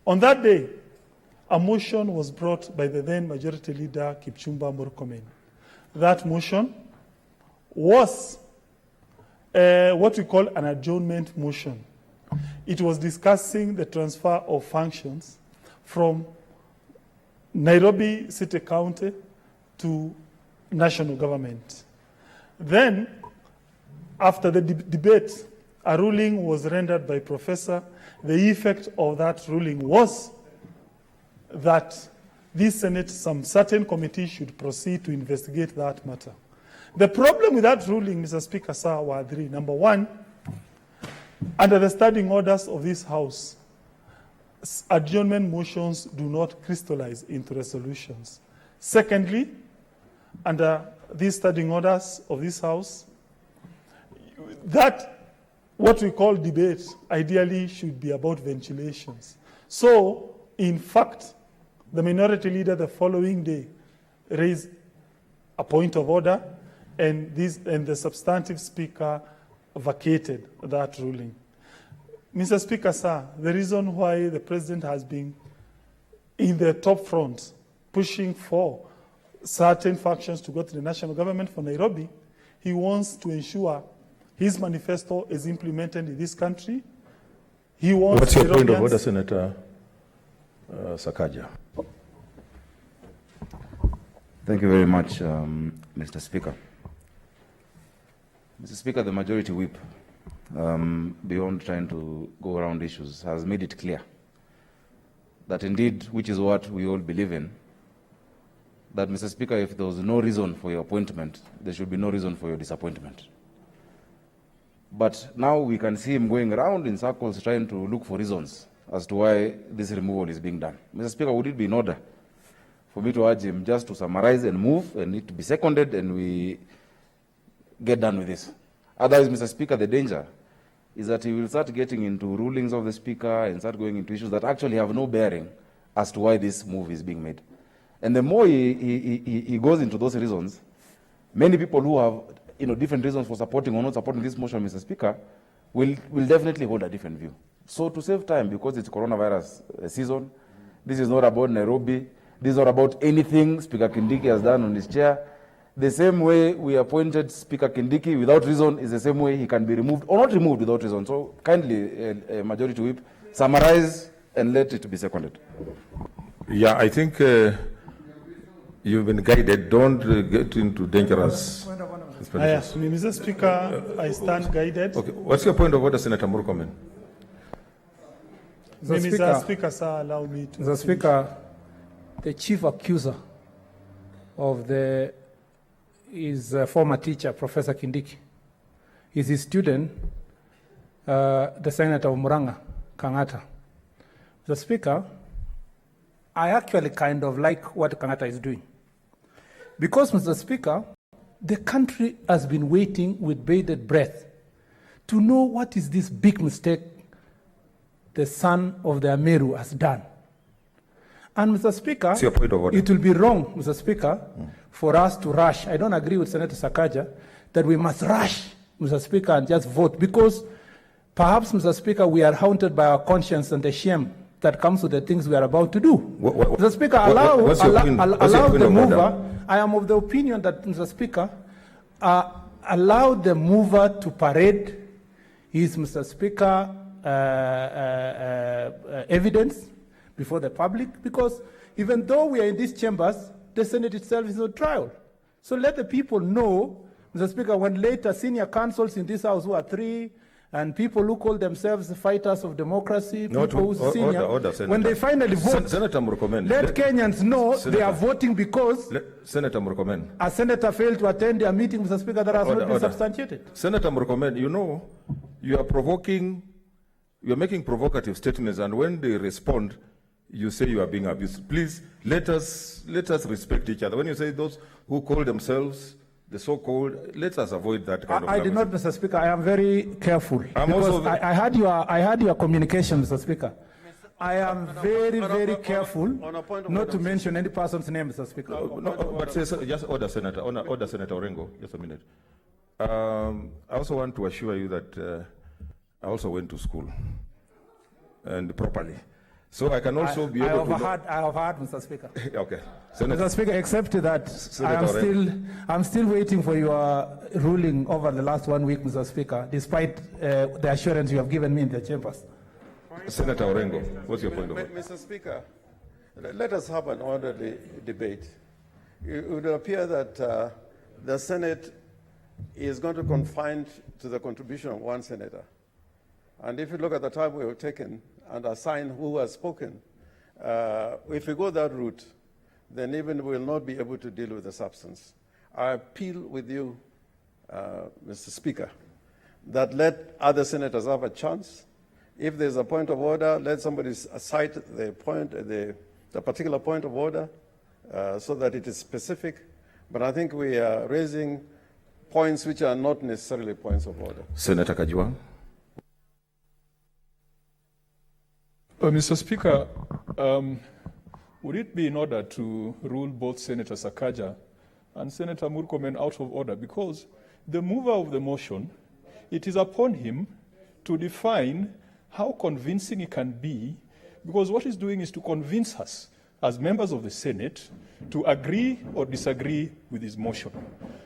On that day, a motion was brought by the then Majority Leader, Kipchumba Murkomen. That motion was what we call an adjournment motion. It was discussing the transfer of functions from Nairobi City County to national government. Then, after the debate, a ruling was rendered by Professor. The effect of that ruling was that this Senate, some certain committee should proceed to investigate that matter. The problem with that ruling, Mr. Speaker, sir, were three. Number one, under the standing orders of this House, adjournment motions do not crystallize into resolutions. Secondly, under these standing orders of this House, that what we call debate ideally should be about ventilations. So, in fact, the minority leader the following day raised a point of order, and the substantive speaker vacated that ruling. Mr. Speaker, sir, the reason why the president has been in the top front pushing for certain factions to go to the national government for Nairobi, he wants to ensure his manifesto is implemented in this country. He wants. What's your point of order, Senator Sakaja? Thank you very much, Mr. Speaker. Mr. Speaker, the Majority Whip, beyond trying to go around issues, has made it clear that indeed, which is what we all believe in, that, Mr. Speaker, if there was no reason for your appointment, there should be no reason for your disappointment. But now we can see him going around in circles trying to look for reasons as to why this removal is being done. Mr. Speaker, would it be in order for me to urge him just to summarize and move and it to be seconded and we get done with this? Otherwise, Mr. Speaker, the danger is that he will start getting into rulings of the Speaker and start going into issues that actually have no bearing as to why this move is being made. And the more he goes into those reasons, many people who have different reasons for supporting or not supporting this motion, Mr. Speaker, will definitely hold a different view. So to save time, because it's coronavirus season, this is not about Nairobi, this is not about anything Speaker Kindiki has done on his chair. The same way we appointed Speaker Kindiki without reason is the same way he can be removed or not removed without reason. So kindly, Majority Whip, summarize and let it be seconded. Yeah, I think you've been guided. Don't get into dangerous. Yes, Mr. Speaker, I stand guided. Okay, what's your point of order, Senator Murkomen? Mr. Speaker, sir, allow me to. Mr. Speaker, the chief accuser of his former teacher, Professor Kindiki, is his student, the Senator of Muranga, Kangata. Mr. Speaker, I actually kind of like what Kangata is doing. Because, Mr. Speaker, the country has been waiting with bated breath to know what is this big mistake the son of the Ameru has done. And, Mr. Speaker, it will be wrong, Mr. Speaker, for us to rush. I don't agree with Senator Sakaja that we must rush, Mr. Speaker, and just vote, because perhaps, Mr. Speaker, we are haunted by our conscience and the shame that comes with the things we are about to do. Mr. Speaker, allow the mover. I am of the opinion that, Mr. Speaker, allow the mover to parade his, Mr. Speaker, evidence before the public, because even though we are in these chambers, the Senate itself is on trial. So let the people know, Mr. Speaker, when later senior counsels in this House who are 3, and people who call themselves fighters of democracy, people who senior, when they finally vote, Senator Murkomen, let Kenyans know they are voting because Senator Murkomen, a senator failed to attend their meeting, Mr. Speaker, that has not been substantiated. Senator Murkomen, you are making provocative statements, and when they respond, you say you are being abused. Please, let us respect each other. When you say those who call themselves the so-called, let us avoid that kind of I did not, Mr. Speaker. I am very careful. I had your communication, Mr. Speaker. I am very, very careful not to mention any person's name, Mr. Speaker. Just order, Senator. Order, Senator Orengo. Just a minute. I also want to assure you that I also went to school, and properly. So I can also be able to... I have heard, Mr. Speaker. Okay. Mr. Speaker, except that I'm still waiting for your ruling over the last 1 week, Mr. Speaker, despite the assurance you have given me in the chambers. Senator Orengo, what's your point of view? Mr. Speaker, let us have an orderly debate. It would appear that the Senate is going to confine to the contribution of one senator. And if you look at the time we have taken and assign who has spoken, if we go that route, then even we will not be able to deal with the substance. I appeal with you, Mr. Speaker, that let other senators have a chance. If there's a point of order, let somebody cite the particular point of order so that it is specific. But I think we are raising points which are not necessarily points of order. Senator Kajwang. Mr. Speaker, would it be in order to rule both Senator Sakaja and Senator Murkomen out of order? Because the mover of the motion, it is upon him to define how convincing it can be, because what he's doing is to convince us as members of the Senate to agree or disagree with his motion.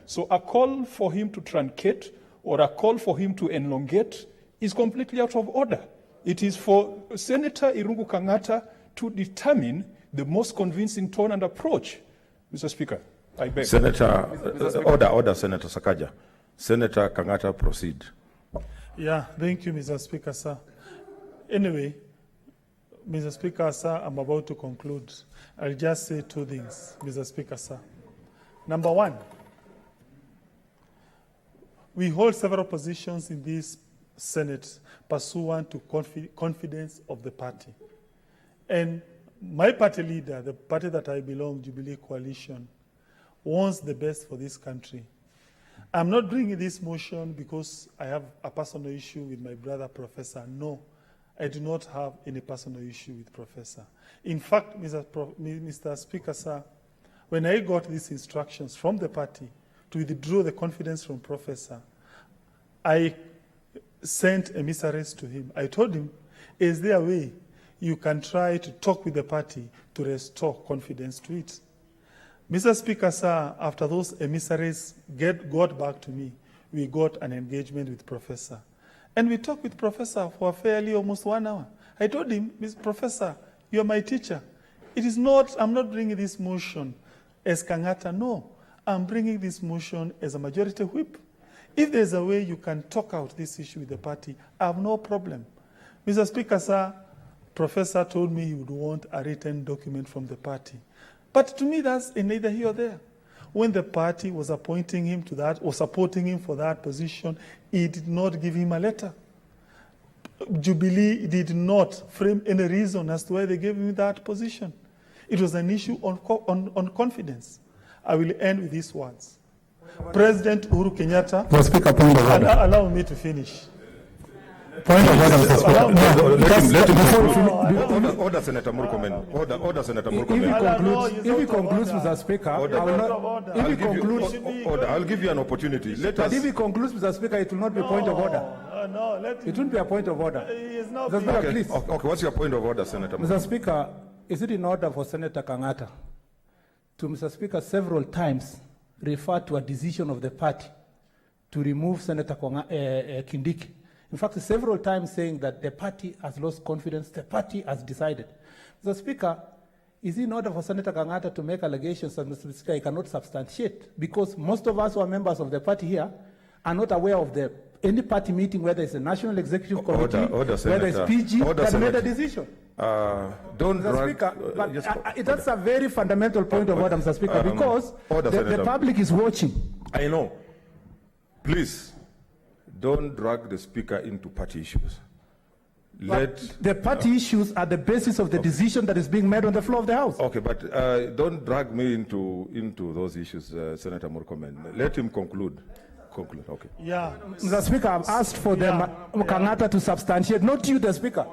So a call for him to truncate or a call for him to elongate is completely out of order. It is for Senator Irungu Kangata to determine the most convincing tone and approach. Mr. Speaker, I beg. Senator, order, Senator Sakaja. Senator Kangata, proceed. Yeah, thank you, Mr. Speaker, sir. Anyway, Mr. Speaker, sir, I'm about to conclude. I'll just say two things, Mr. Speaker, sir. Number one, we hold several positions in this Senate pursuant to confidence of the party. And my party leader, the party that I belong, Jubilee Coalition, wants the best for this country. I'm not bringing this motion because I have a personal issue with my brother, Professor. No, I do not have any personal issue with Professor. In fact, Mr. Speaker, sir, when I got these instructions from the party to withdraw the confidence from Professor, I sent emissaries to him. I told him, is there a way you can try to talk with the party to restore confidence to it? Mr. Speaker, sir, after those emissaries got back to me, we got an engagement with Professor. And we talked with Professor for fairly almost 1 hour. I told him, Mr. Professor, you're my teacher. I'm not bringing this motion as Kangata, no. I'm bringing this motion as a majority whip. If there's a way you can talk out this issue with the party, I have no problem. Mr. Speaker, sir, Professor told me he would want a written document from the party. But to me, that's neither here or there. When the party was appointing him to that or supporting him for that position, he did not give him a letter. Jubilee did not frame any reason as to why they gave him that position. It was an issue on confidence. I will end with these words. President Uhuru Kenyatta, Speaker, point of order. allow me to finish. Point of order, Mr. Speaker. Order, Senator Murkomen. Order, Senator Murkomen. If he concludes, Mr. Speaker, I'll give you an opportunity. But if he concludes, Mr. Speaker, it will not be a point of order. It won't be a point of order. Mr. Speaker, please. Okay, what's your point of order, Senator Murkomen? Mr. Speaker, is it in order for Senator Kangata to, Mr. Speaker, several times refer to a decision of the party to remove Senator Kindiki? In fact, several times saying that the party has lost confidence, the party has decided. Mr. Speaker, is it in order for Senator Kangata to make allegations that Mr. Speaker he cannot substantiate? Because most of us who are members of the party here are not aware of any party meeting, whether it's a National Executive Committee, whether it's PG, that made a decision. Don't Mr. Speaker, but that's a very fundamental point of order, Mr. Speaker, because the public is watching. I know. Please, don't drag the Speaker into party issues. The party issues are the basis of the decision that is being made on the floor of the House. Okay, but don't drag me into those issues, Senator Murkomen. Let him conclude. Okay. Yeah. Mr. Speaker, I've asked for Kangata to substantiate, not you, the Speaker.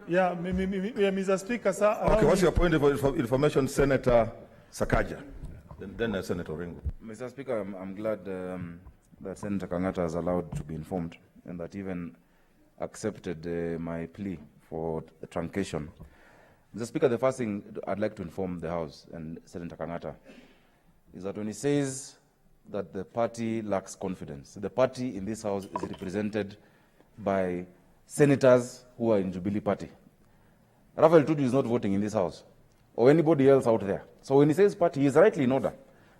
Yeah, Mr. Speaker, sir. Okay, what's your point of information, Senator Sakaja? Then Senator Ringo. Mr. Speaker, I'm glad that Senator Kangata is allowed to be informed and that even accepted my plea for truncation. Mr. Speaker, the first thing I'd like to inform the House and Senator Kangata is that when he says that the party lacks confidence, the party in this House is represented by senators who are in Jubilee Party. Raphael Tuju is not voting in this House, or anybody else out there. So when he says party, he is rightly in order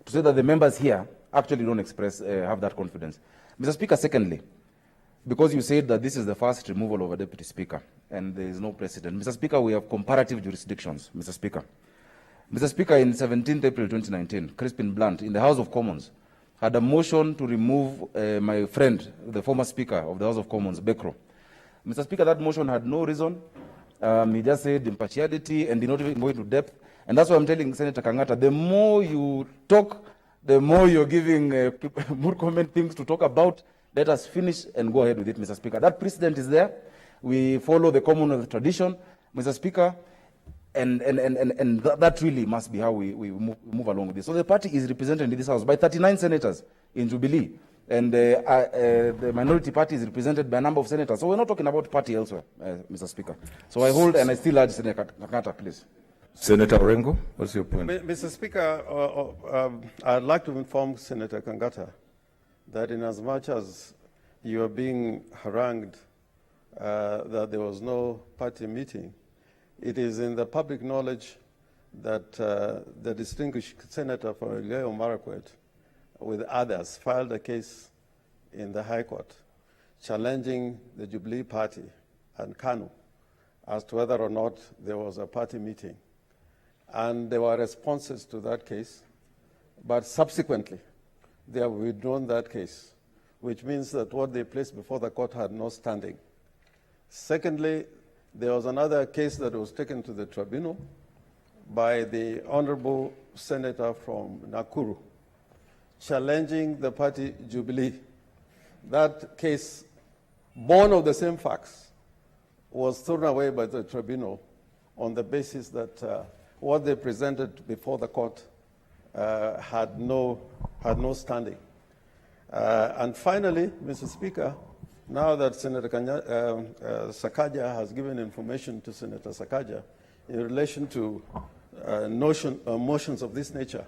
to say that the members here actually don't have that confidence. Mr. Speaker, secondly, because you said that this is the first removal of a deputy speaker and there is no precedent. Mr. Speaker, we have comparative jurisdictions, Mr. Speaker. Mr. Speaker, in 17th April 2019, Crispin Blunt in the House of Commons had a motion to remove my friend, the former Speaker of the House of Commons, Bekro. Mr. Speaker, that motion had no reason. He just said impartiality and did not even go into depth. And that's why I'm telling Senator Kangata, the more you talk, the more you're giving Murkomen things to talk about. Let us finish and go ahead with it, Mr. Speaker. That precedent is there. We follow the Commonwealth tradition, Mr. Speaker, and that really must be how we move along with this. So the party is represented in this House by 39 senators in Jubilee, and the minority party is represented by a number of senators. So we're not talking about party elsewhere, Mr. Speaker. So I hold and I still urge Senator Kangata, please. Senator Orengo, what's your point? Mr. Speaker, I'd like to inform Senator Kangata that in as much as you are being harangued that there was no party meeting, it is in the public knowledge that the distinguished senator for Elgeyo Marakwet, with others, filed a case in the High Court challenging the Jubilee Party and KANU as to whether or not there was a party meeting. And there were responses to that case, but subsequently they have withdrawn that case, which means that what they placed before the court had no standing. Secondly, there was another case that was taken to the tribunal by the Honorable Senator from Nakuru, challenging the party Jubilee. That case, born of the same facts, was thrown away by the tribunal on the basis that what they presented before the court had no standing. And finally, Mr. Speaker, now that Senator Sakaja has given information to Senator Sakaja in relation to motions of this nature,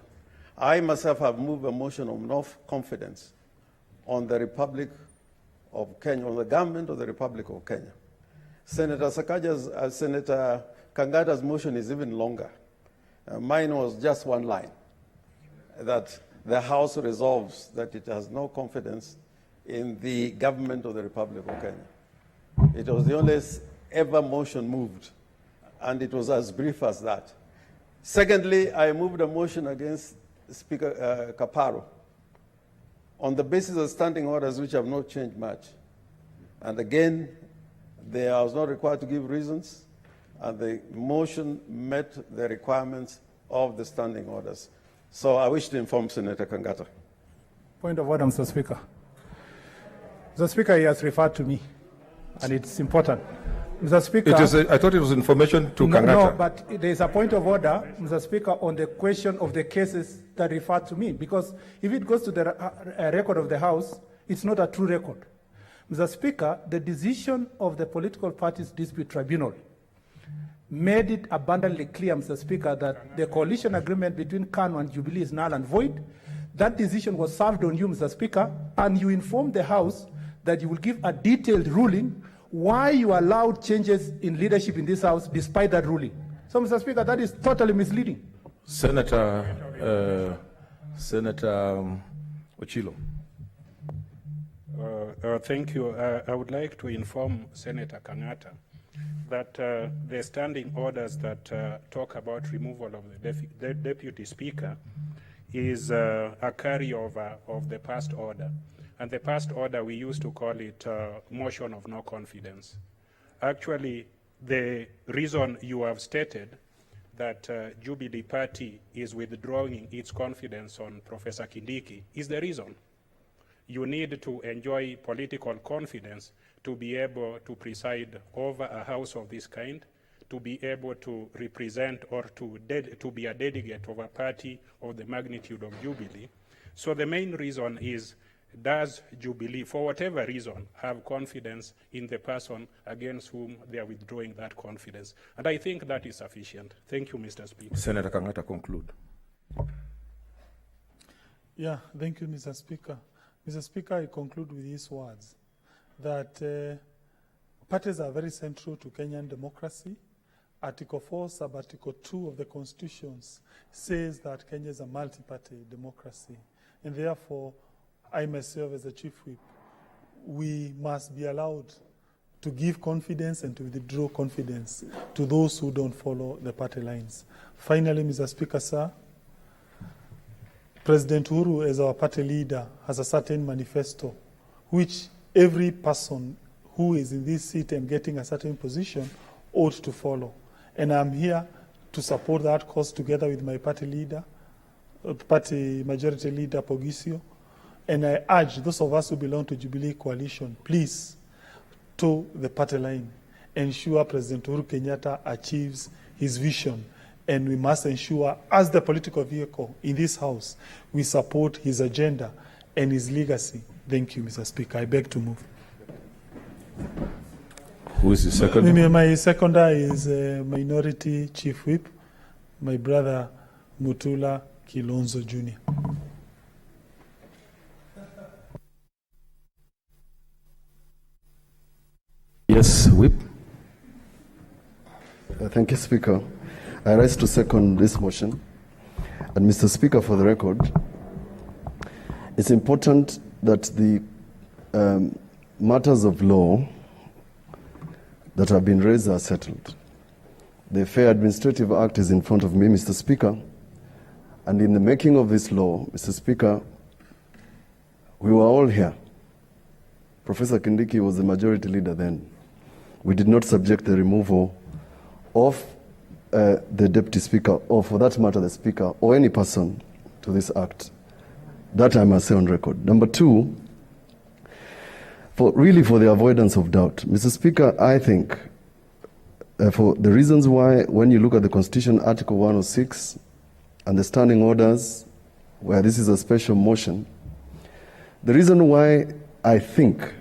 I myself have moved a motion of no confidence on the Republic of Kenya, on the government of the Republic of Kenya. Senator Kangata's motion is even longer. Mine was just one line, that the House resolves that it has no confidence in the government of the Republic of Kenya. It was the only ever motion moved, and it was as brief as that. Secondly, I moved a motion against Speaker Kaparo on the basis of standing orders which have not changed much. And again, I was not required to give reasons, and the motion met the requirements of the standing orders. So I wish to inform Senator Kangata. Point of order, Mr. Speaker. Mr. Speaker, he has referred to me, and it's important. Mr. Speaker, I thought it was information to Kangata. No, but there is a point of order, Mr. Speaker, on the question of the cases that refer to me, because if it goes to the record of the House, it's not a true record. Mr. Speaker, the decision of the Political Parties Dispute Tribunal made it abundantly clear, Mr. Speaker, that the coalition agreement between KANU and Jubilee is null and void. That decision was served on you, Mr. Speaker, and you informed the House that you will give a detailed ruling why you allowed changes in leadership in this House despite that ruling. So, Mr. Speaker, that is totally misleading. Senator Ochilo. Thank you. I would like to inform Senator Kangata that the standing orders that talk about removal of the Deputy Speaker is a carryover of the past order. And the past order, we used to call it motion of no confidence. Actually, the reason you have stated that Jubilee Party is withdrawing its confidence on Professor Kindiki is the reason. You need to enjoy political confidence to be able to preside over a house of this kind, to be able to represent or to be a delegate of a party of the magnitude of Jubilee. So the main reason is does Jubilee, for whatever reason, have confidence in the person against whom they are withdrawing that confidence? And I think that is sufficient. Thank you, Mr. Speaker. Senator Kangata, conclude. Yeah, thank you, Mr. Speaker. Mr. Speaker, I conclude with these words, that parties are very central to Kenyan democracy. Article 4, sub-article 2 of the Constitution says that Kenya is a multi-party democracy, and therefore, I myself as a chief whip, we must be allowed to give confidence and to withdraw confidence to those who don't follow the party lines. Finally, Mr. Speaker, sir, President Uhuru, as our party leader, has a certain manifesto, which every person who is in this seat and getting a certain position ought to follow. And I'm here to support that cause together with my party leader, party majority leader, Pogisio. And I urge those of us who belong to Jubilee Coalition, please, to the party line, ensure President Uhuru Kenyatta achieves his vision. And we must ensure, as the political vehicle in this House, we support his agenda and his legacy. Thank you, Mr. Speaker. I beg to move. Who is the second? My seconder is Minority Chief Whip, my brother Mutula Kilonzo Jr. Yes, Whip. Thank you, Speaker. I rise to second this motion. And Mr. Speaker, for the record, it's important that the matters of law that have been raised are settled. The Fair Administrative Act is in front of me, Mr. Speaker, and in the making of this law, Mr. Speaker, we were all here. Professor Kindiki was the majority leader then. We did not subject the removal of the Deputy Speaker, or for that matter, the Speaker, or any person to this act. That I must say on record. Number two, for the avoidance of doubt, Mr. Speaker, I think for the reasons why, when you look at the Constitution, Article 106, and the standing orders, where this is a special motion, the reason why I think,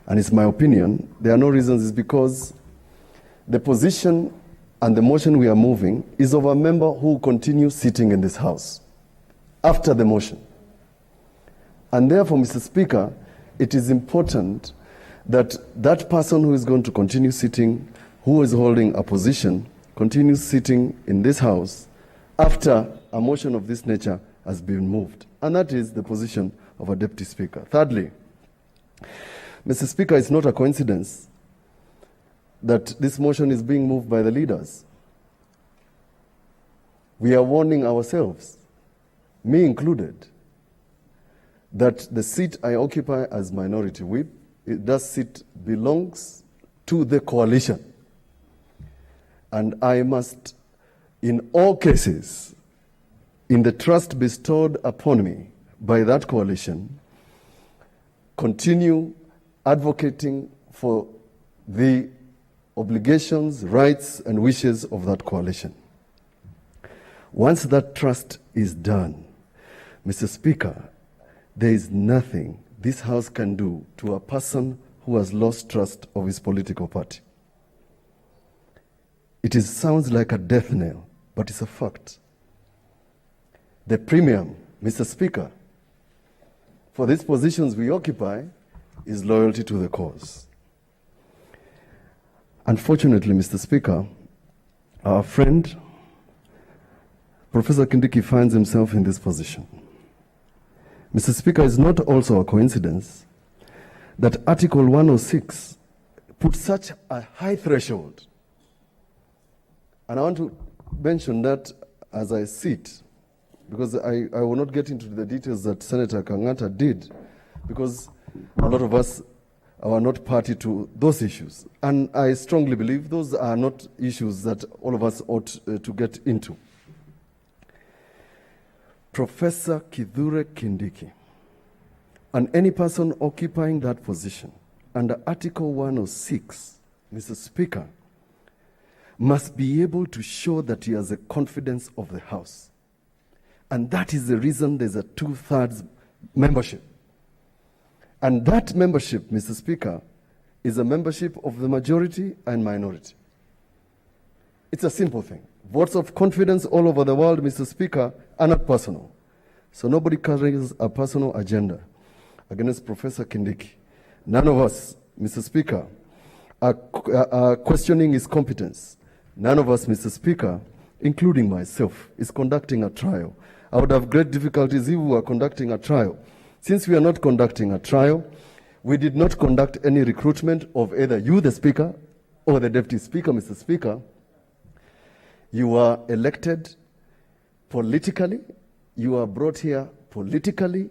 and it's my opinion, there are no reasons, is because the position and the motion we are moving is of a member who continues sitting in this House after the motion. And therefore, Mr. Speaker, it is important that that person who is going to continue sitting, who is holding a position, continues sitting in this House after a motion of this nature has been moved. And that is the position of a Deputy Speaker. Thirdly, Mr. Speaker, it's not a coincidence that this motion is being moved by the leaders. We are warning ourselves, me included, that the seat I occupy as minority whip, that seat belongs to the coalition. And I must, in all cases, in the trust bestowed upon me by that coalition, continue advocating for the obligations, rights, and wishes of that coalition. Once that trust is done, Mr. Speaker, there is nothing this House can do to a person who has lost trust of his political party. It sounds like a death knell, but it's a fact. The premium, Mr. Speaker, for these positions we occupy is loyalty to the cause. Unfortunately, Mr. Speaker, our friend, Professor Kindiki, finds himself in this position. Mr. Speaker, it's not also a coincidence that Article 106 puts such a high threshold. And I want to mention that as I sit, because I will not get into the details that Senator Kangata did, because a lot of us are not party to those issues. And I strongly believe those are not issues that all of us ought to get into. Professor Kithure Kindiki and any person occupying that position under Article 106, Mr. Speaker, must be able to show that he has the confidence of the House. And that is the reason there's a 2/3 membership. And that membership, Mr. Speaker, is a membership of the majority and minority. It's a simple thing. Votes of confidence all over the world, Mr. Speaker, are not personal. So nobody carries a personal agenda against Professor Kindiki. None of us, Mr. Speaker, are questioning his competence. None of us, Mr. Speaker, including myself, is conducting a trial. I would have great difficulties if we were conducting a trial. Since we are not conducting a trial, we did not conduct any recruitment of either you, the Speaker, or the Deputy Speaker, Mr. Speaker. You were elected politically. You were brought here politically.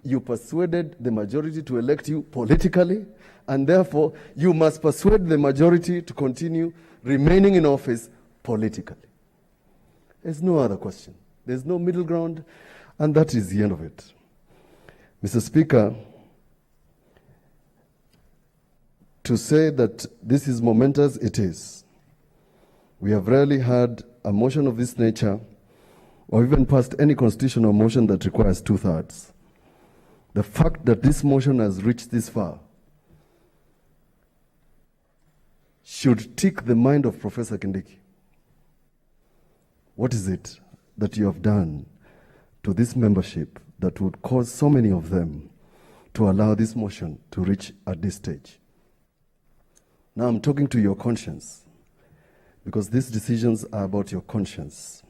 You persuaded the majority to elect you politically. And therefore, you must persuade the majority to continue remaining in office politically. There's no other question. There's no middle ground, and that is the end of it. Mr. Speaker, to say that this is momentous, it is. We have rarely had a motion of this nature or even passed any constitutional motion that requires 2/3. The fact that this motion has reached this far should tick the mind of Professor Kindiki. What is it that you have done to this membership that would cause so many of them to allow this motion to reach at this stage? Now I'm talking to your conscience, because these decisions are about your conscience.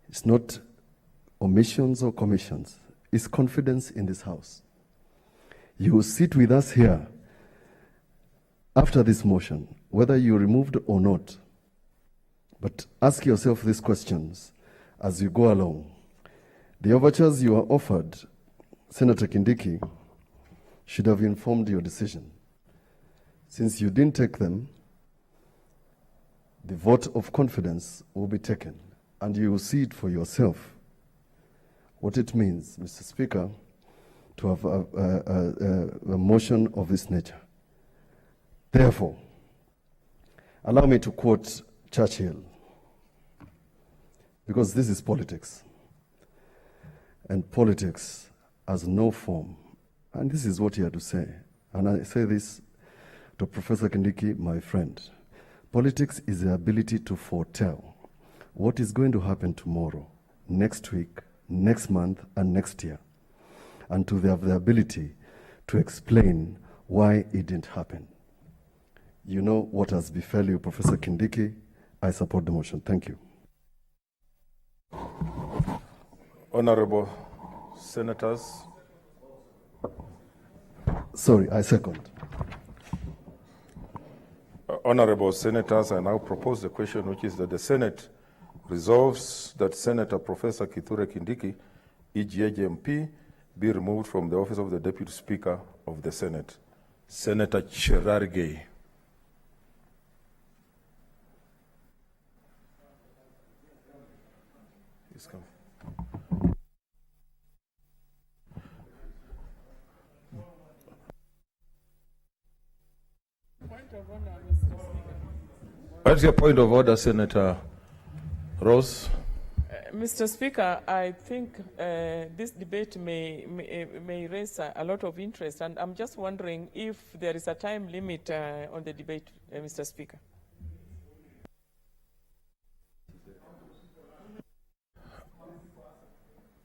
It's not omissions or commissions. It's confidence in this house. You will sit with us here after this motion, whether you're removed or not. But ask yourself these questions as you go along. The overtures you are offered, Senator Kindiki, should have informed your decision. Since you didn't take them, the vote of confidence will be taken, and you will see it for yourself what it means, Mr. Speaker, to have a motion of this nature. Therefore, allow me to quote Churchill, because this is politics, and politics has no form. And this is what he had to say. And I say this to Professor Kindiki, my friend. Politics is the ability to foretell what is going to happen tomorrow, next week, next month, and next year, and to have the ability to explain why it didn't happen. You know what has befell you, Professor Kindiki. I support the motion. Thank you. Honorable Senators. Sorry, I second. Honorable Senators, I now propose the question, which is that the Senate resolves that Senator Professor Kithure Kindiki, EGH MP, be removed from the office of the Deputy Speaker of the Senate. Senator Cherargei. Please come. What's your point of order, Senator Rose? Mr. Speaker, I think this debate may raise a lot of interest, and I'm just wondering if there is a time limit on the debate, Mr. Speaker.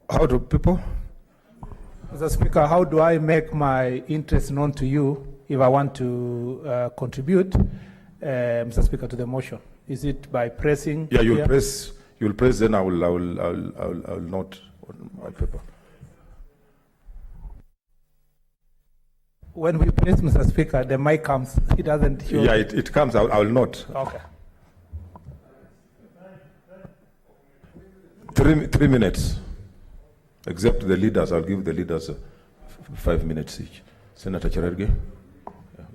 How do people? Mr. Speaker, how do I make my interest known to you if I want to contribute, Mr. Speaker, to the motion? Is it by pressing? Yeah, you'll here? press. You'll press. Then I will note on my paper. When we press, Mr. Speaker, the mic comes. It doesn't show. Yeah, it comes. I will note. Okay. 3 minutes. Except the leaders, I'll give the leaders 5 minutes each. Senator Cherargei. Yeah,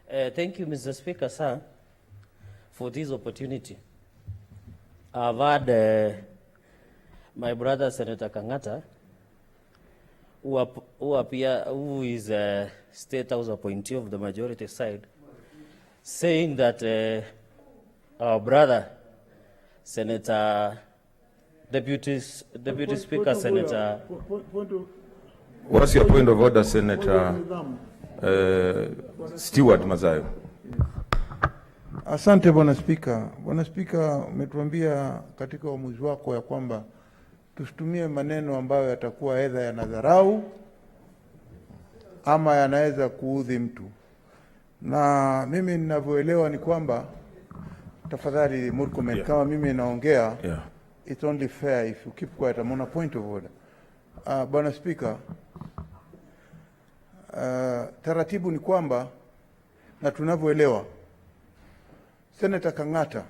okay. Thank you, Mr. Speaker, sir, for this opportunity. I've had my brother, Senator Kangata, who is a State House appointee of the majority side, saying that our brother, Senator, Deputy Speaker, Senator. What's your point of order, Senator Stewart Mazayo? Asante Bwana Spika. Bwana Spika, umetuambia katika uamuzi wako ya kwamba tusitumie maneno ambayo yatakuwa aidha yanadharau ama yanaweza kuudhi mtu. Na mimi ninavyoelewa ni kwamba, tafadhali Murkomen, kama mimi naongea, it's only fair if you keep quiet. I'm on a point of order. Bwana Spika, taratibu ni kwamba, na tunavyoelewa, Senator Kang'ata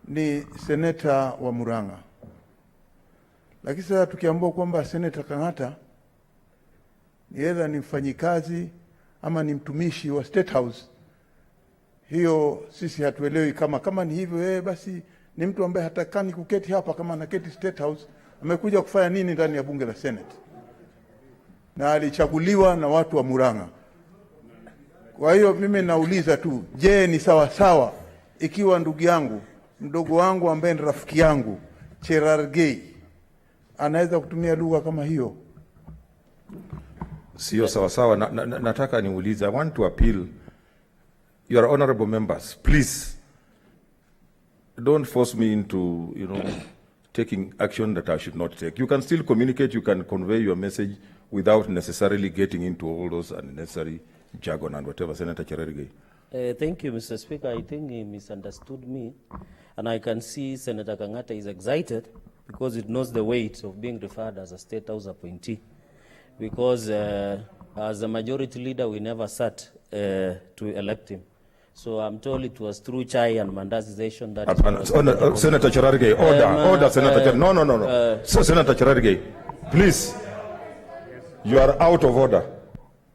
ni seneta wa Murang'a. Lakini sasa tukiambiwa kwamba Senator Kang'ata ni either ni mfanyikazi ama ni mtumishi wa State House, hiyo sisi hatuelewi. Kama ni hivyo, basi ni mtu ambaye hatakani kuketi hapa. Kama anaketi State House, amekuja kufanya nini ndani ya bunge la Senate? Na alichaguliwa na watu wa Murang'a. Kwa hiyo mimi nauliza tu, je, ni sawa sawa ikiwa ndugu yangu, mdogo wangu ambaye ni rafiki yangu, Cherargei, anaweza kutumia lugha kama hiyo? Sio sawa sawa. Nataka niulize, I want to appeal your honorable members, please don't force me into, taking action that I should not take. You can still communicate, you can convey your message without necessarily getting into all those unnecessary jargon and whatever. Senator Cherargei. Thank you, Mr. Speaker. I think he misunderstood me, and I can see Senator Kang'ata is excited because it knows the weight of being referred as a State House appointee. Because as a majority leader, we never sat to elect him. So I'm told it was through chai and mandazization that. Senator Cherargei, order, Senator. No. So, Senator Cherargei, please, you are out of order.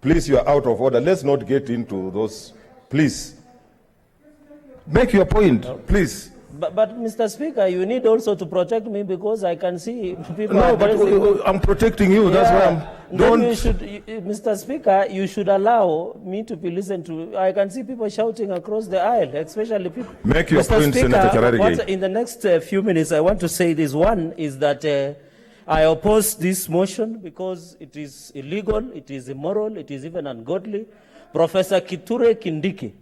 Please, you are out of order. Let's not get into those. Please, make your point, please. But Mr. Speaker, you need also to protect me because I can see people. No, but I'm protecting you. That's why I'm. Don't. You should, Mr. Speaker, you should allow me to be listened to. I can see people shouting across the aisle, especially people. Make your Mr. point, Speaker, Senator Cherargei. In the next few minutes, I want to say this. One is that I oppose this motion because it is illegal, it is immoral, it is even ungodly. Professor Kithure Kindiki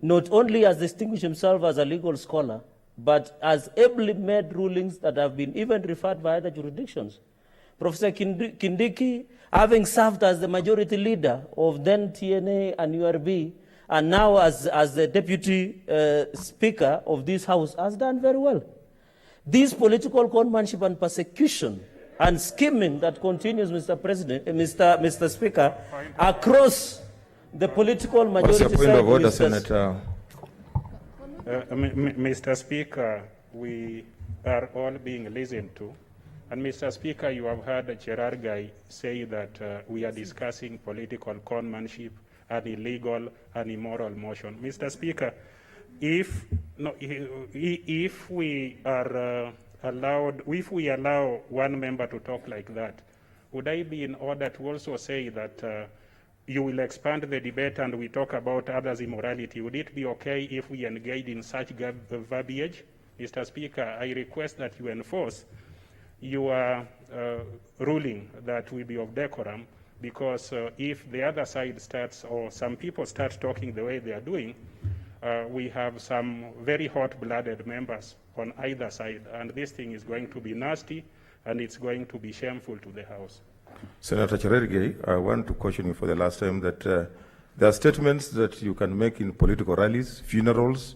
not only has distinguished himself as a legal scholar, but has ably made rulings that have been even referred by other jurisdictions. Professor Kindiki, having served as the majority leader of then TNA and URB, and now as the deputy speaker of this house, has done very well. This political conmanship and persecution and scheming that continues, Mr. Speaker, across the political majority. What's your point of order, Senator? Mr. Speaker, we are all being listened to. And Mr. Speaker, you have heard Cherargei say that we are discussing political conmanship, an illegal and immoral motion. Mr. Speaker, if we allow one member to talk like that, would I be in order to also say that you will expand the debate and we talk about others' immorality? Would it be okay if we engage in such verbiage? Mr. Speaker, I request that you enforce your ruling that will be of decorum, because if the other side starts, or some people start talking the way they are doing, we have some very hot-blooded members on either side, and this thing is going to be nasty, and it's going to be shameful to the House. Senator Cherargei, I want to caution you for the last time that there are statements that you can make in political rallies, funerals,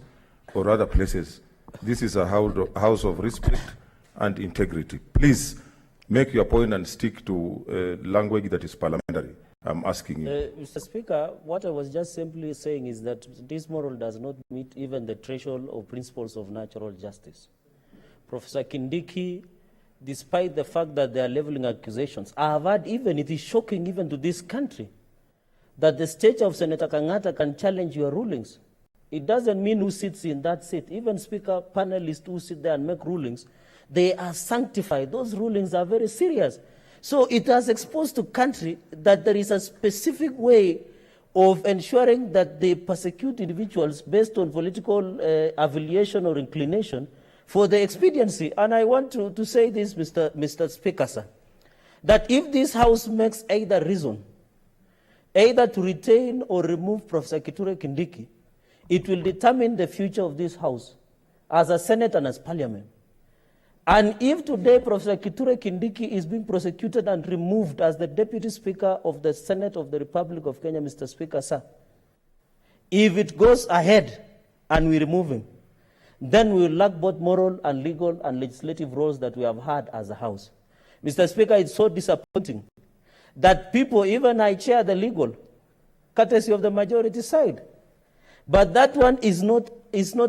or other places. This is a house of respect and integrity. Please make your point and stick to language that is parliamentary. I'm asking you. Mr. Speaker, what I was just simply saying is that this moral does not meet even the threshold of principles of natural justice. Professor Kindiki, despite the fact that they are leveling accusations, I have heard even, it is shocking even to this country, that the stature of Senator Kang'ata can challenge your rulings. It doesn't mean who sits in that seat. Even speaker panelists who sit there and make rulings, they are sanctified. Those rulings are very serious. So it has exposed to country that there is a specific way of ensuring that they persecute individuals based on political affiliation or inclination for the expediency. And I want to say this, Mr. Speaker, sir, that if this House makes either reason, either to retain or remove Professor Kithure Kindiki, it will determine the future of this House as a Senate and as Parliament. And if today Professor Kithure Kindiki is being prosecuted and removed as the Deputy Speaker of the Senate of the Republic of Kenya, Mr. Speaker, sir, if it goes ahead and we remove him, then we will lack both moral and legal and legislative roles that we have had as a House. Mr. Speaker, it's so disappointing that people, even I chair the legal, courtesy of the majority side, but that one is not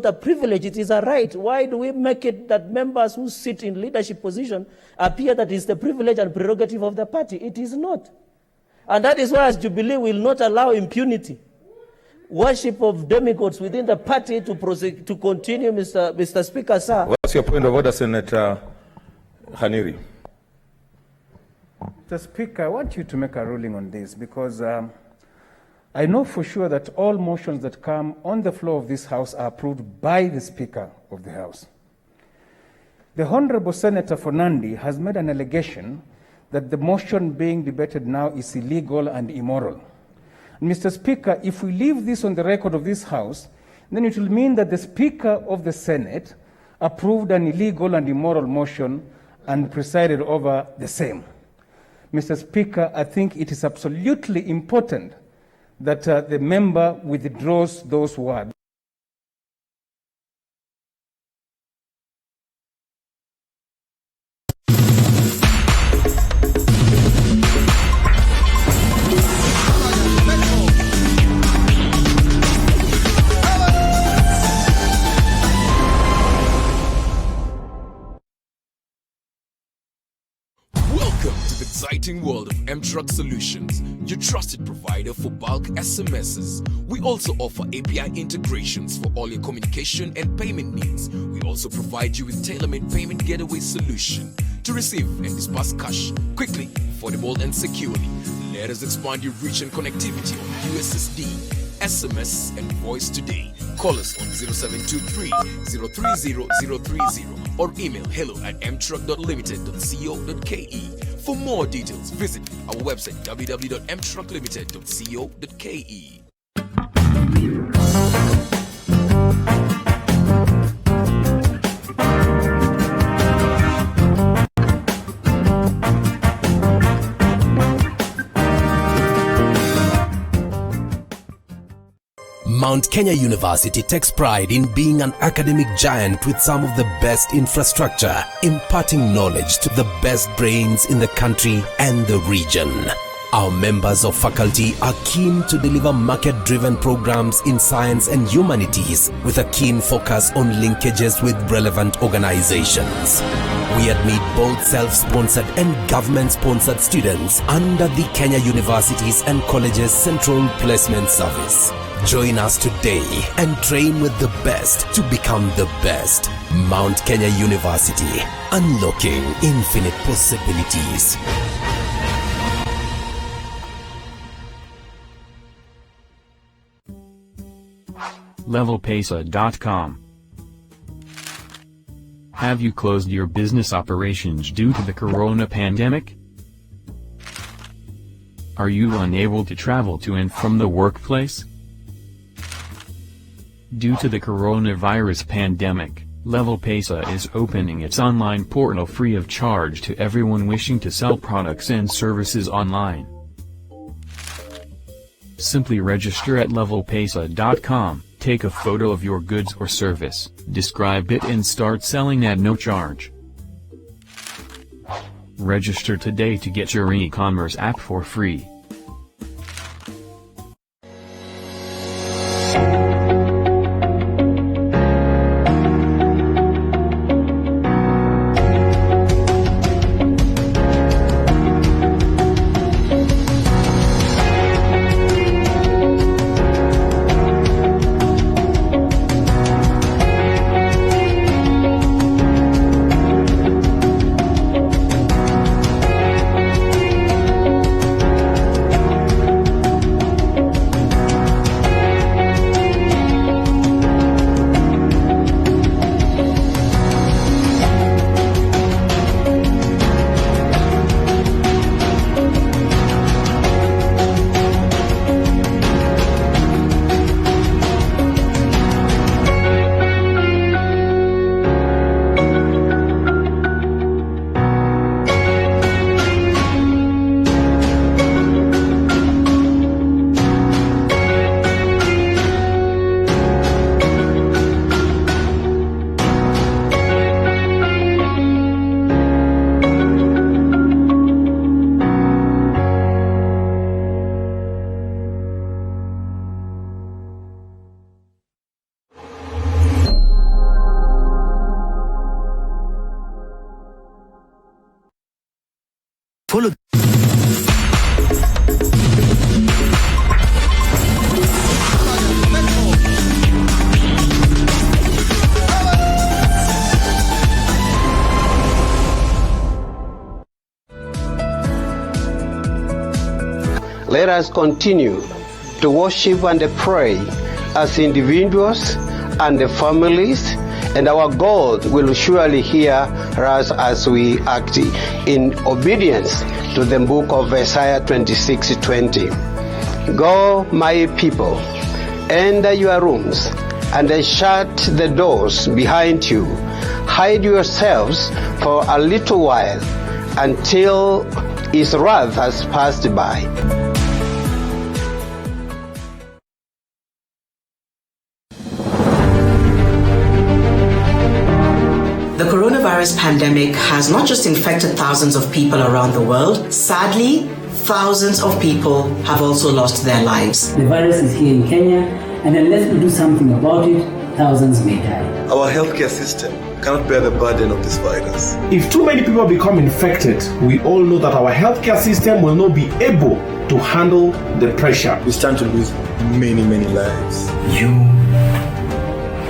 a privilege, it is a right. Why do we make it that members who sit in leadership position appear that it's the privilege and prerogative of the party? It is not. And that is why as Jubilee will not allow impunity, worship of demigods within the party to continue, Mr. Speaker, sir. What's your point of order, Senator Haniri? Mr. Speaker, I want you to make a ruling on this because I know for sure that all motions that come on the floor of this House are approved by the Speaker of the House. The Honorable Senator Fernandi has made an allegation that the motion being debated now is illegal and immoral. And Mr. Speaker, if we leave this on the record of this House, then it will mean that the Speaker of the Senate approved an illegal and immoral motion and presided over the same. Mr. Speaker, I think it is absolutely important that the member withdraws those words. Exciting world of M-Truck Solutions, your trusted provider for bulk SMSs. We also offer API integrations for all your communication and payment needs. We also provide you with tailor-made payment getaway solution to receive and disperse cash quickly, affordable and securely. Let us expand your reach and connectivity on USSD, SMS and voice today. Call us on 0723 030 030 or email hello@mtruck.limited.co.ke. For more details, visit our website www.mtrucklimited.co.ke. Mount Kenya University takes pride in being an academic giant with some of the best infrastructure, imparting knowledge to the best brains in the country and the region. Our members of faculty are keen to deliver market-driven programs in science and humanities with a keen focus on linkages with relevant organizations. We admit both self-sponsored and government-sponsored students under the Kenya Universities and Colleges Central Placement Service. Join us today and train with the best to become the best. Mount Kenya University, unlocking infinite possibilities. LevelPesa.com. Have you closed your business operations due to the corona pandemic? Are you unable to travel to and from the workplace? Due to the coronavirus pandemic, LevelPesa is opening its online portal free of charge to everyone wishing to sell products and services online. Simply register at LevelPesa.com, take a photo of your goods or service, describe it and start selling at no charge. Register today to get your e-commerce app for free. Follow. Let us continue to worship and pray as individuals and the families, and our God will surely hear us as we act in obedience to the book of Isaiah 26:20. Go, my people, enter your rooms, and shut the doors behind you. Hide yourselves for a little while until his wrath has passed by. The coronavirus pandemic has not just infected thousands of people around the world. Sadly, thousands of people have also lost their lives. The virus is here in Kenya, and unless we do something about it, thousands may die. Our healthcare system cannot bear the burden of this virus. If too many people become infected, we all know that our healthcare system will not be able to handle the pressure. We stand to lose many, many lives. You,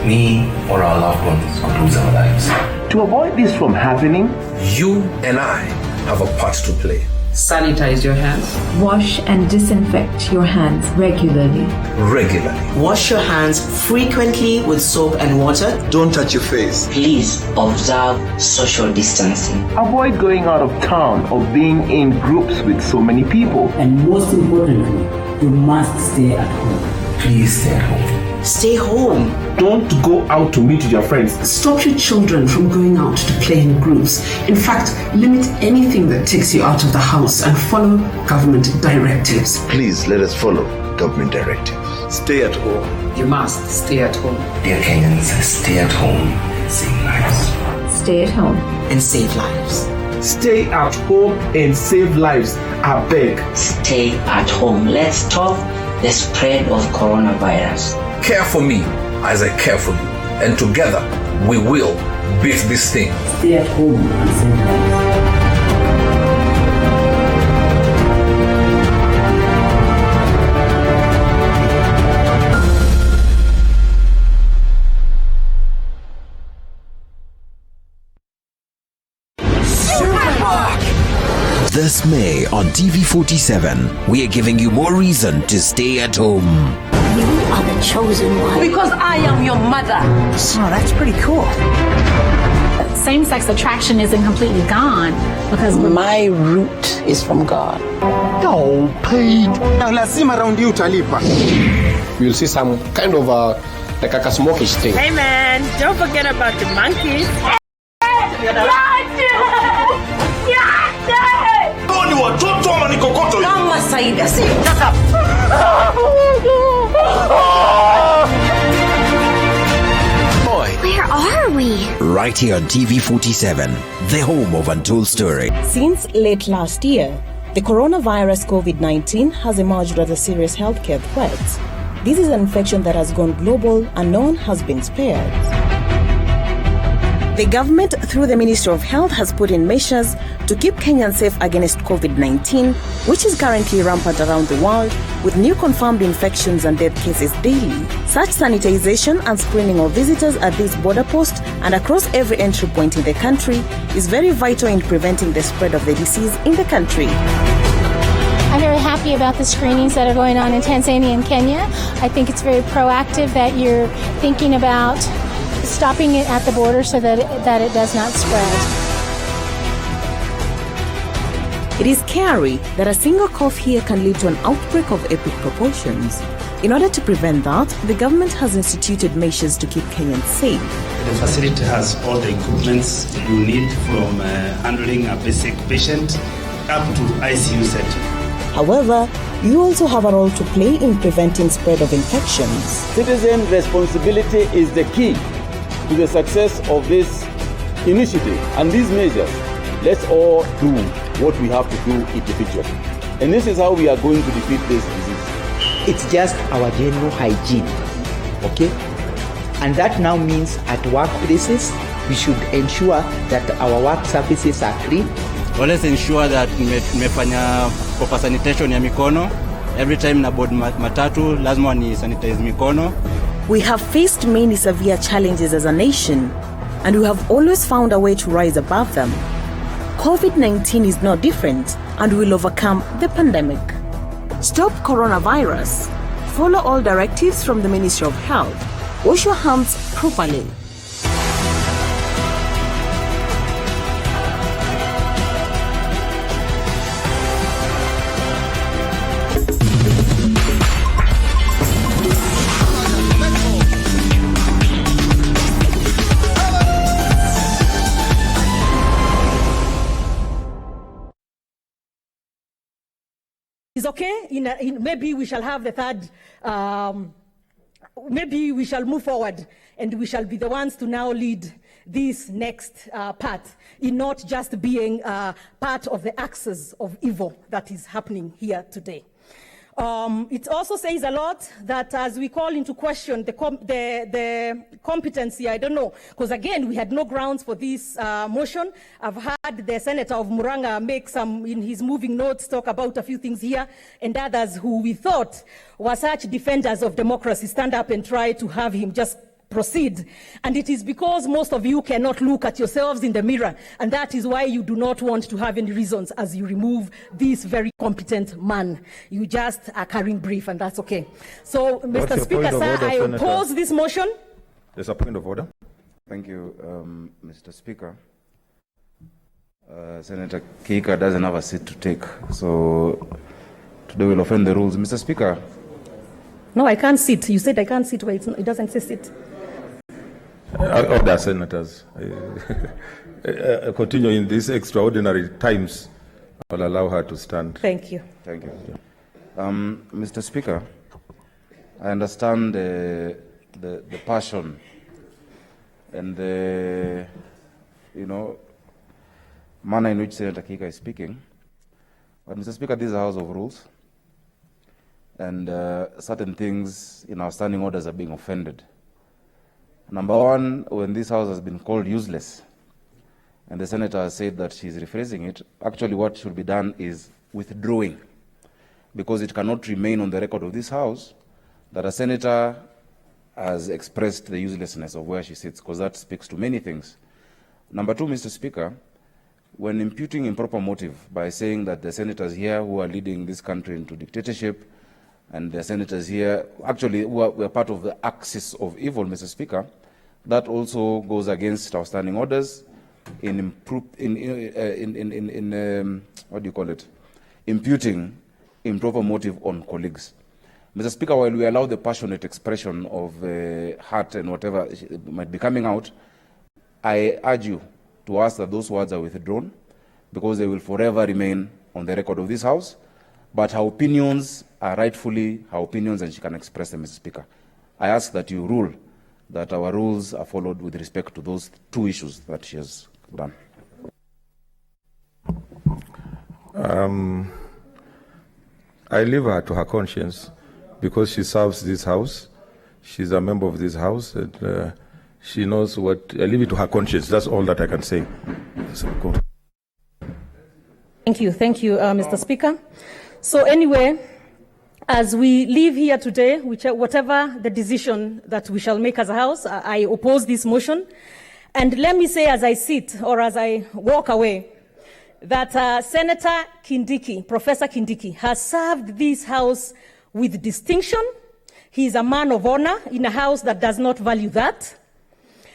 me, or our loved ones could lose our lives. To avoid this from happening, you and I have a part to play. Sanitize your hands. Wash and disinfect your hands regularly. Wash your hands frequently with soap and water. Don't touch your face. Please observe social distancing. Avoid going out of town or being in groups with so many people. And most importantly, you must stay at home. Please stay at home. Stay home. Don't go out to meet with your friends. Stop your children from going out to play in groups. In fact, limit anything that takes you out of the house and follow government directives. Please let us follow government directives. Stay at home. You must stay at home. Dear Kenyans, stay at home and save lives. Stay at home and save lives. Stay at home and save lives. I beg. Stay at home. Let's stop the spread of coronavirus. Care for me as I care for you. And together, we will beat this thing. Stay at home and save lives. This May on TV47, we are giving you more reason to stay at home. You are the chosen one. Because I am your mother. Oh, that's pretty cool. Same-sex attraction isn't completely gone because my root is from God. Oh, Pete. Now lazima around you talipa. You'll see some kind of like a smokish thing. Hey man, don't forget about the monkeys. Kama Saida, see, shut up. Boy, where are we? Right here on TV47, the home of Untold Story. Since late last year, the coronavirus COVID-19 has emerged as a serious healthcare threat. This is an infection that has gone global and no one has been spared. The government, through the Ministry of Health, has put in measures to keep Kenyans safe against COVID-19, which is currently rampant around the world, with new confirmed infections and death cases daily. Such sanitization and screening of visitors at this border post and across every entry point in the country is very vital in preventing the spread of the disease in the country. I'm very happy about the screenings that are going on in Tanzania and Kenya. I think it's very proactive that you're thinking about stopping it at the border so that it does not spread. It is scary that a single cough here can lead to an outbreak of epic proportions. In order to prevent that, the government has instituted measures to keep Kenyans safe. The facility has all the equipments you need from handling a basic patient up to ICU setting. However, you also have a role to play in preventing spread of infections. Citizen responsibility is the key to the success of this initiative and these measures. Let's all do what we have to do individually. And this is how we are going to defeat this disease. It's just our general hygiene, okay? And that now means at workplaces, we should ensure that our work surfaces are clean. always ensure that nimefanya proper sanitation ya mikono. Every time na board matatu lazima ni sanitize mikono. We have faced many severe challenges as a nation, and we have always found a way to rise above them. COVID-19 is no different, and we will overcome the pandemic. Stop coronavirus. Follow all directives from the Ministry of Health. Wash your hands properly. It's okay. Maybe we shall have the third. Maybe we shall move forward, and we shall be the ones to now lead this next part, in not just being part of the axis of evil that is happening here today. It also says a lot that as we call into question the competency, I don't know, because again, we had no grounds for this motion. I've heard the Senator of Muranga make some, in his moving notes, talk about a few things here, and others who we thought were such defenders of democracy stand up and try to have him just proceed. And it is because most of you cannot look at yourselves in the mirror, and that is why you do not want to have any reasons as you remove this very competent man. You just are carrying brief, and that's okay. So, Mr. Speaker, sir, I oppose this motion. There's a point of order. Thank you, Mr. Speaker. Senator Kika doesn't have a seat to take, so today we'll offend the rules. Mr. Speaker. No, I can't sit. You said I can't sit where it doesn't say sit. Order, senators. Continue in these extraordinary times. I'll allow her to stand. Thank you. Thank you. Mr. Speaker, I understand the passion and the manner in which Senator Kika is speaking. But Mr. Speaker, this is a House of Rules, and certain things in our standing orders are being offended. Number one, when this House has been called useless, and the Senator has said that she's rephrasing it, actually what should be done is withdrawing, because it cannot remain on the record of this House that a Senator has expressed the uselessness of where she sits, because that speaks to many things. Number two, Mr. Speaker, when imputing improper motive by saying that the senators here who are leading this country into dictatorship and the senators here actually were part of the axis of evil, Mr. Speaker, that also goes against our standing orders in imputing improper motive on colleagues. Mr. Speaker, while we allow the passionate expression of heart and whatever might be coming out, I urge you to ask that those words are withdrawn, because they will forever remain on the record of this House. But her opinions are rightfully her opinions, and she can express them, Mr. Speaker. I ask that you rule that our rules are followed with respect to those two issues that she has done. I leave her to her conscience, because she serves this House. She's a member of this House, and she knows what. I leave it to her conscience. That's all that I can say. So, go. Thank you, Mr. Speaker. So anyway, as we leave here today, whatever the decision that we shall make as a House, I oppose this motion. And let me say, as I sit or as I walk away, that Senator Kindiki, Professor Kindiki, has served this House with distinction. He is a man of honor in a House that does not value that.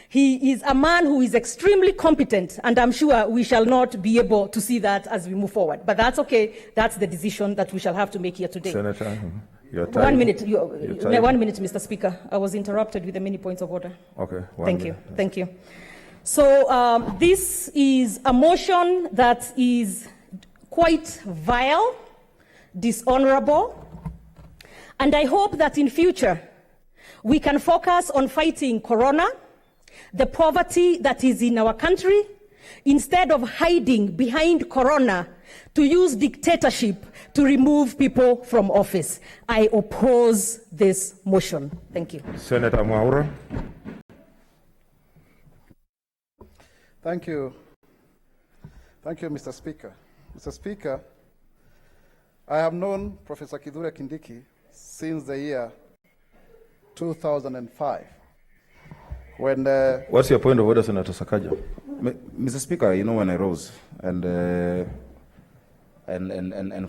He is a man who is extremely competent, and I'm sure we shall not be able to see that as we move forward. But that's okay. That's the decision that we shall have to make here today. Senator, your time. 1 minute. 1 minute, Mr. Speaker. I was interrupted with the many points of order. Okay. Thank you. So this is a motion that is quite vile, dishonorable, and I hope that in future we can focus on fighting corona, the poverty that is in our country, instead of hiding behind corona to use dictatorship to remove people from office. I oppose this motion. Thank you. Senator Mwaura. Thank you. Thank you, Mr. Speaker. Mr. Speaker, I have known Professor Kithure Kindiki since the year 2005. When What's your point of order, Senator Sakaja? Mr. Speaker, you know, when I rose and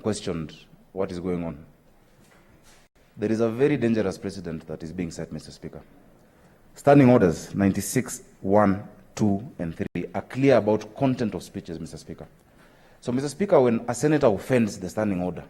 questioned what is going on, there is a very dangerous precedent that is being set, Mr. Speaker. Standing orders 96, 1, 2, and 3 are clear about content of speeches, Mr. Speaker. So, Mr. Speaker, when a senator offends the standing order,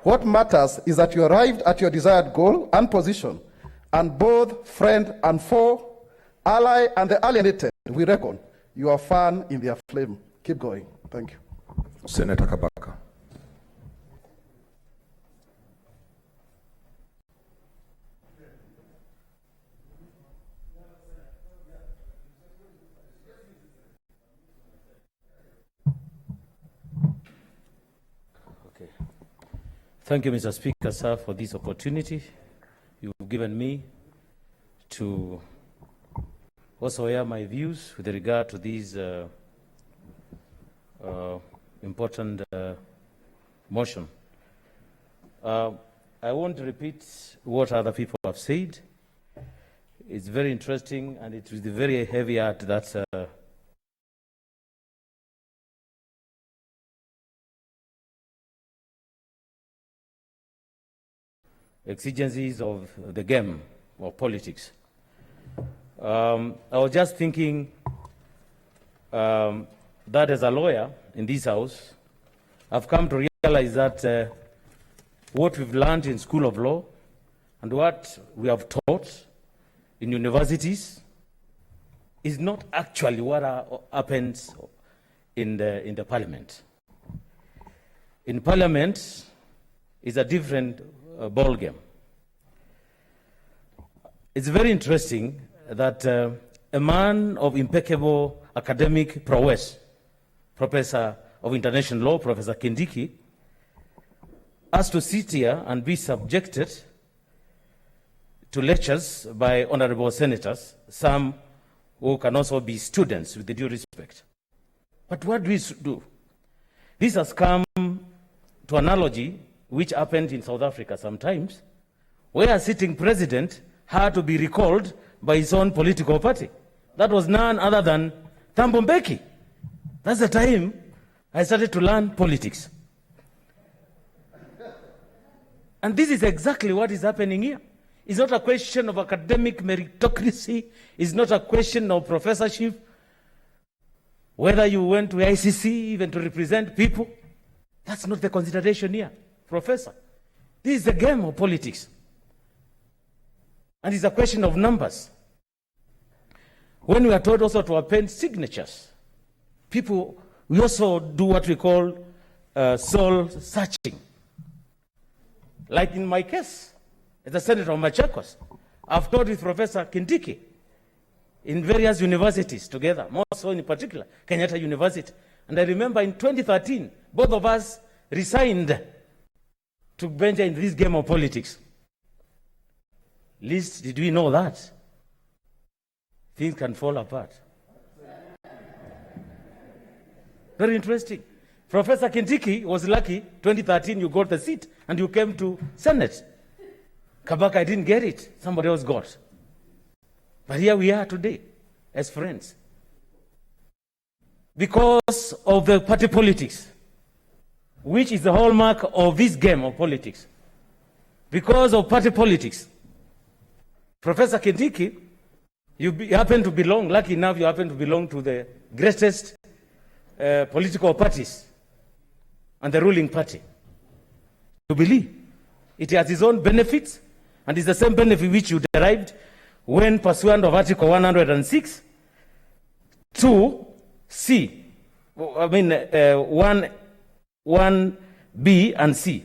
what matters is that you arrived at your desired goal and position, and both friend and foe, ally and the alienated, we reckon you are fan in their flame. Keep going. Thank you. Senator Kabaka. Thank you, Mr. Speaker, sir, for this opportunity you've given me to also air my views with regard to this important motion. I won't repeat what other people have said. It's very interesting, and it is the very heavy heart that exigencies of the game of politics. I was just thinking that as a lawyer in this house, I've come to realize that what we've learned in School of Law and what we have taught in universities is not actually what happens in the Parliament. In Parliament, it's a different ball game. It's very interesting that a man of impeccable academic prowess, Professor of International Law, Professor Kindiki, has to sit here and be subjected to lectures by honorable senators, some who can also be students, with the due respect. But what do we do? This has come to analogy which happened in South Africa sometimes, where a sitting president had to be recalled by his own political party. That was none other than Thabo Mbeki. That's the time I started to learn politics. And this is exactly what is happening here. It's not a question of academic meritocracy. It's not a question of professorship, whether you went to ICC even to represent people. That's not the consideration here, Professor. This is a game of politics. And it's a question of numbers. When we are told also to append signatures, people, we also do what we call soul searching. Like in my case, as a senator of Machakos, I've taught with Professor Kindiki in various universities together, more so in particular, Kenyatta University. And I remember in 2013, both of us resigned to venture in this game of politics. Least did we know that things can fall apart. Very interesting. Professor Kindiki was lucky, 2013 you got the seat and you came to Senate. Kabaka, I didn't get it. Somebody else got. But here we are today as friends. Because of the party politics, which is the hallmark of this game of politics. Because of party politics, Professor Kindiki, you happen to belong, lucky enough, you happen to belong to the greatest political parties and the ruling party. You believe it has its own benefits, and it's the same benefit which you derived when pursuant of Article 106 to C, I mean 1B and C,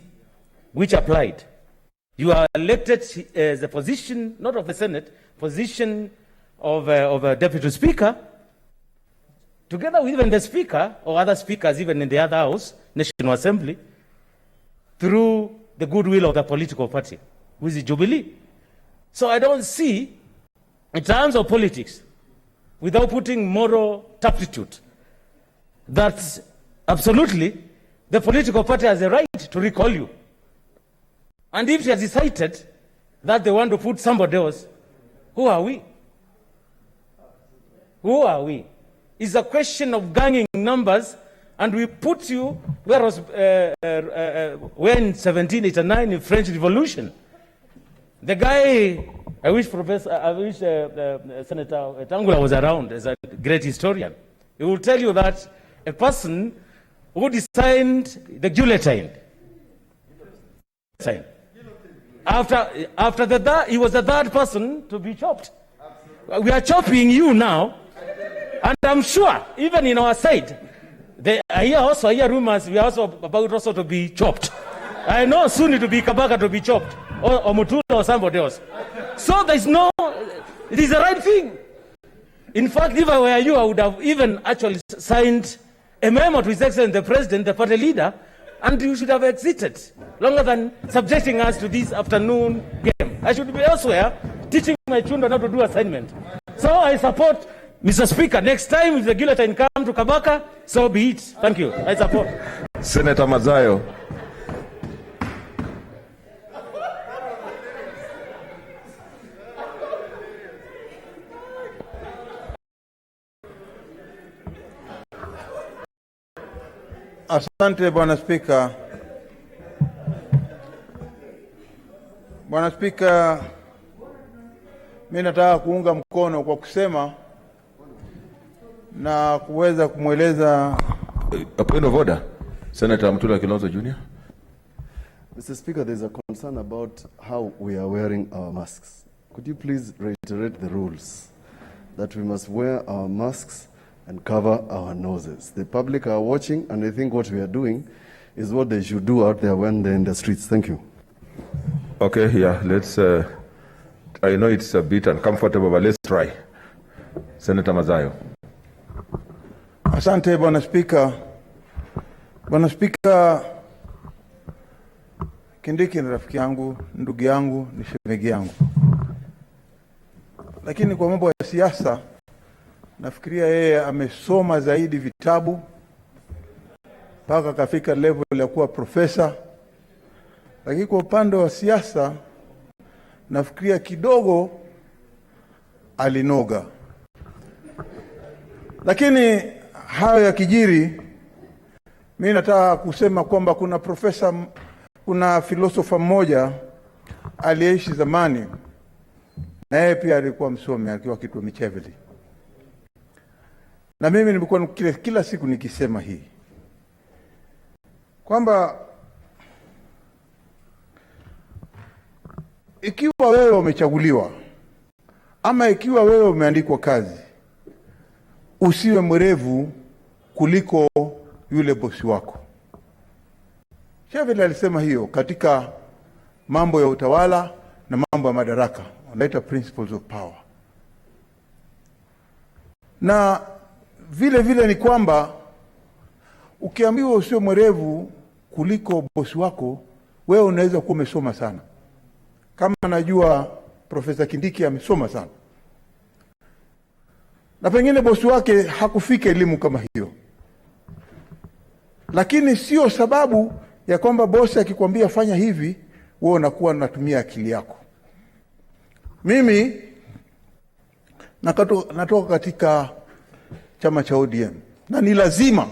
which applied. You are elected as a position, not of the Senate, position of a deputy speaker, together with even the speaker or other speakers, even in the other house, National Assembly, through the goodwill of the political party, which is Jubilee. So I don't see, in terms of politics, without putting moral turpitude, that absolutely the political party has a right to recall you. And if it has decided that they want to put somebody else, who are we? Who are we? It's a question of ganging numbers, and we put you, whereas when 1789 in French Revolution, the guy, I wish Senator Tangula was around as a great historian. He will tell you that a person who designed the guillotine sign. After he was the third person to be chopped. We are chopping you now, and I'm sure even in our side, I hear rumors we are also about to be chopped. I know soon it will be Kabaka to be chopped, or Mutula or somebody else. So it is the right thing. In fact, if I were you, I would have even actually signed a memo to His Excellency the President, the party leader, and you should have exited, longer than subjecting us to this afternoon game. I should be elsewhere teaching my children how to do assignment. So I support Mr. Speaker. Next time, if the guillotine come to Kabaka, so be it. Thank you. I support. Senator Mazayo. Asante Bwana Spika. Bwana Spika, mimi nataka kuunga mkono kwa kusema na kuweza kumweleza. A point of order. Senator Mutula Kilonzo Jr. Mr. Speaker, there's a concern about how we are wearing our masks. Could you please reiterate the rules that we must wear our masks and cover our noses? The public are watching, and I think what we are doing is what they should do out there when they're in the streets. Thank you. Okay, yeah, let's, I know it's a bit uncomfortable, but let's try. Senator Mazayo. Asante Bwana Spika. Bwana Spika, Kindiki ni rafiki yangu, ndugu yangu, ni shemeji yangu. Lakini kwa mambo ya siasa, nafikiria yeye amesoma zaidi vitabu mpaka kafika level ya kuwa profesa. Lakini kwa upande wa siasa, nafikiria kidogo alinoga. Lakini hayo ya kijiri, mimi nataka kusema kwamba kuna filosofa mmoja aliyeishi zamani, na yeye pia alikuwa msomi akiwa Kithure Micheveli. Na mimi nimekuwa kila siku nikisema hii kwamba ikiwa wewe umechaguliwa ama ikiwa wewe umeandikwa kazi, usiwe mwerevu kuliko yule bosi wako. Micheveli alisema hiyo katika mambo ya utawala na mambo ya madaraka, wanaita principles of power. Na vile ni kwamba ukiambiwa usiwe mwerevu kuliko bosi wako, wewe unaweza kuwa umesoma sana. Kama najua Profesa Kindiki amesoma sana, na pengine bosi wake hakufika elimu kama hiyo, lakini sio sababu ya kwamba bosi akikwambia fanya hivi wewe unakuwa unatumia akili yako. Mimi natoka katika chama cha ODM, na ni lazima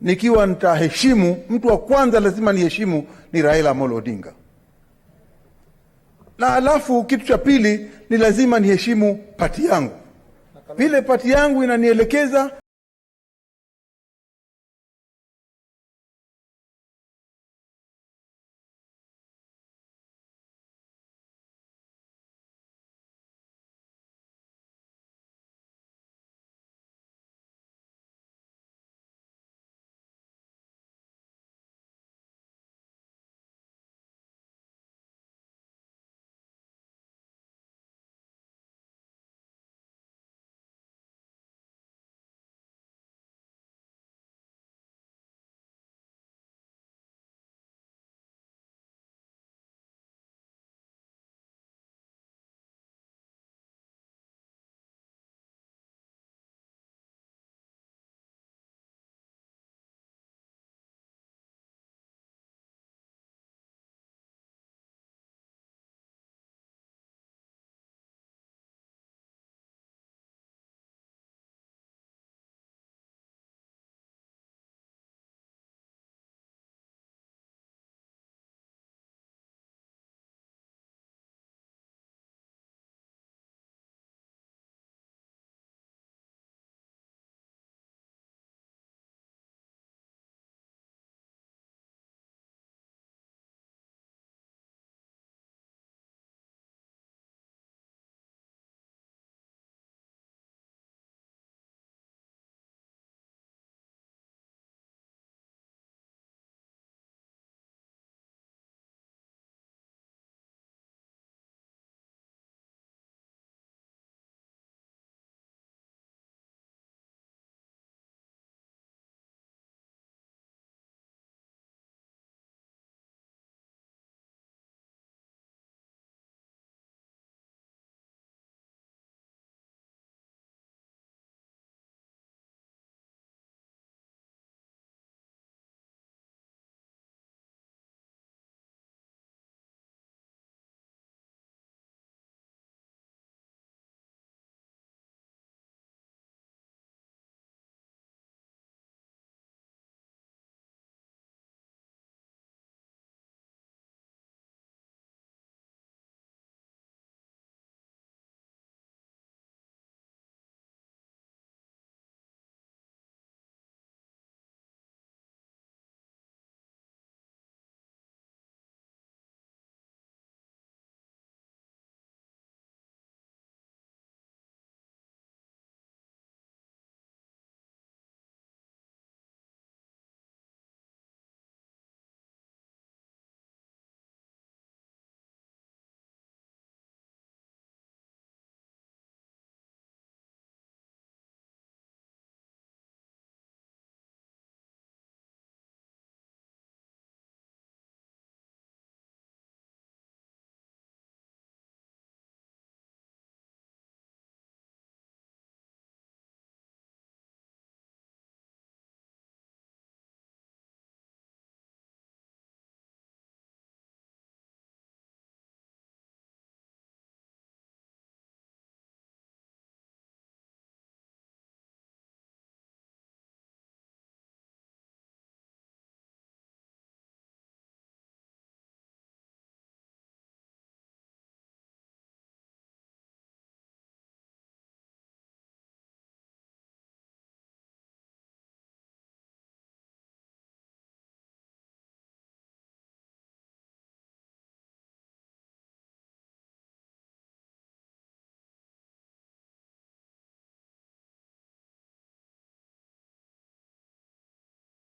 nikiwa nitaheshimu, mtu wa kwanza lazima niheshimu ni Raila Amolo Odinga. Na alafu kitu cha pili ni lazima niheshimu pati yangu. Vile pati yangu inanielekeza